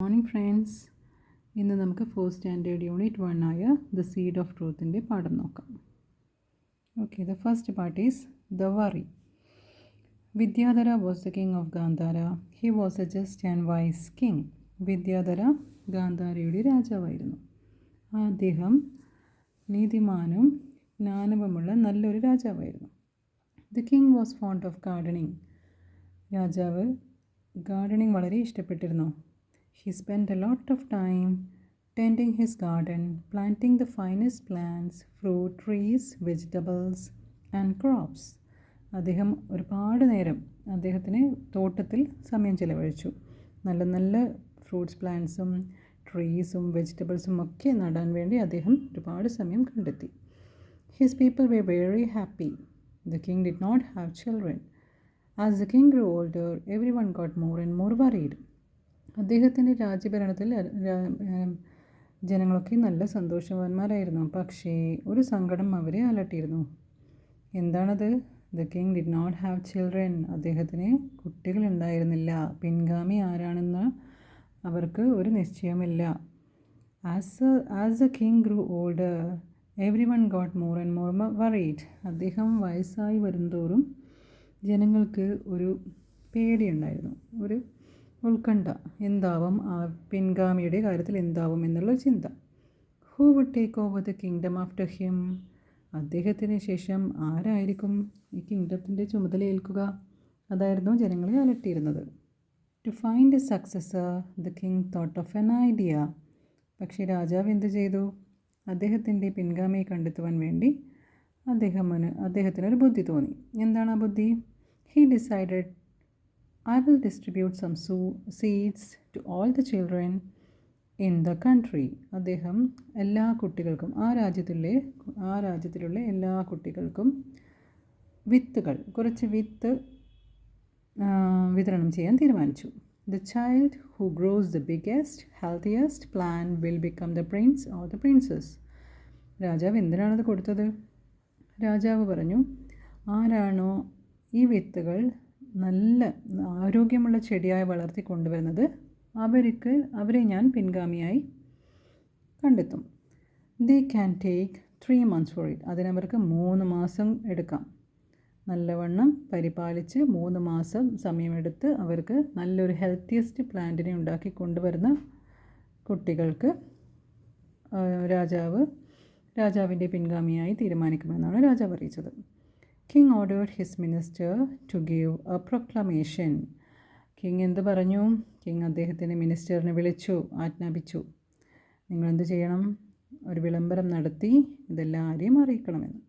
Morning friends, ഇന്ന് നമുക്ക് fourth standard unit 1 ആയ ദ സീഡ് ഓഫ് ട്രൂത്തിൻ്റെ പാഠം നോക്കാം. Okay, the first part is the worry. Vidyadhara was the king of Gandhara. He was a just and wise king. Vidyadhara ഗാന്ധാരയുടെ രാജാവായിരുന്നു. അദ്ദേഹം നീതിമാനും ജ്ഞാനവുമുള്ള നല്ലൊരു രാജാവായിരുന്നു. The king was fond of gardening. രാജാവ് ഗാർഡനിങ് വളരെ ഇഷ്ടപ്പെട്ടിരുന്നു. He spent a lot of time tending his garden, planting the finest plants, fruit trees, vegetables and crops. അദ്ദേഹം ഒരുപാട് നേരം അദ്ദേഹത്തിന് തോട്ടത്തിൽ സമയം ചിലവഴിച്ചു. നല്ല നല്ല ഫ്രൂട്ട്സ് പ്ലാന്റ്സും ട്രീസും വെജിറ്റബിൾസും ഒക്കെ നടാൻ വേണ്ടി അദ്ദേഹം ഒരുപാട് സമയം കണ്ടെത്തി. His people were very happy. The king did not have children. As the king grew older, everyone got more and more worried. അദ്ദേഹത്തിൻ്റെ രാജ്യഭരണത്തിൽ ജനങ്ങളൊക്കെ നല്ല സന്തോഷവാന്മാരായിരുന്നു. പക്ഷേ ഒരു സങ്കടം അവരെ അലട്ടിയിരുന്നു. എന്താണത്? The king did not have children. അദ്ദേഹത്തിന് കുട്ടികളുണ്ടായിരുന്നില്ല. പിൻഗാമി ആരാണെന്ന് അവർക്ക് ഒരു നിശ്ചയമില്ല. As the king grew older, everyone got more and more worried. അദ്ദേഹം വയസ്സായി വരുന്തോറും ജനങ്ങൾക്ക് ഒരു പേടിയുണ്ടായിരുന്നു, ഒരു ഉത്കണ്ഠ. എന്താവും ആ പിൻഗാമിയുടെ കാര്യത്തിൽ, എന്താവും എന്നുള്ളൊരു ചിന്ത. Who would take over the kingdom after him? അദ്ദേഹത്തിന് ശേഷം ആരായിരിക്കും ഈ കിങ്ഡത്തിൻ്റെ ചുമതല ഏൽക്കുക? അതായിരുന്നു ജനങ്ങളെ അലട്ടിയിരുന്നത്. To find a successor, the king thought of an idea. പക്ഷേ രാജാവ് എന്ത് ചെയ്തു? അദ്ദേഹത്തിൻ്റെ പിൻഗാമിയെ കണ്ടെത്തുവാൻ വേണ്ടി അദ്ദേഹത്തിനൊരു ബുദ്ധി തോന്നി. എന്താണ് ആ ബുദ്ധി? He decided, I will distribute some seeds to all the children in the country. അദ്ദേഹം എല്ലാ കുട്ടികൾക്കും, ആ രാജ്യത്തിലുള്ള എല്ലാ കുട്ടികൾക്കും കുറച്ച് വിത്ത് വിതരണം ചെയ്യാൻ തീരുമാനിച്ചു. The child who grows the biggest, healthiest plant will become the prince or the princess. രാജാവ് എന്തിനാണത് കൊടുത്തത്? രാജാവ് പറഞ്ഞു, ആരാണോ ഈ വിത്തുകൾ നല്ല ആരോഗ്യമുള്ള ചെടിയായി വളർത്തി കൊണ്ടുവരുന്നത്, അവരെ ഞാൻ പിൻഗാമിയായി കണ്ടെത്തും. They can take 3 months for it. അതിനവർക്ക് 3 മാസം എടുക്കാം. നല്ലവണ്ണം പരിപാലിച്ച് 3 മാസം സമയമെടുത്ത് അവർക്ക് നല്ലൊരു ഹെൽത്തിയസ്റ്റ് പ്ലാന്റിനെ ഉണ്ടാക്കി കൊണ്ടുവരുന്ന കുട്ടികൾക്ക് രാജാവിൻ്റെ പിൻഗാമിയായി തീരുമാനിക്കുമെന്നാണ് രാജാവ് അറിയിച്ചത്. King ordered his minister to give a proclamation. King എന്ത് പറഞ്ഞു? കിങ് അദ്ദേഹത്തിൻ്റെ മിനിസ്റ്ററിനെ വിളിച്ചു, ആജ്ഞാപിച്ചു, നിങ്ങളെന്ത് ചെയ്യണം? ഒരു വിളംബരം നടത്തി ഇതെല്ലാവരെയും അറിയിക്കണമെന്ന്.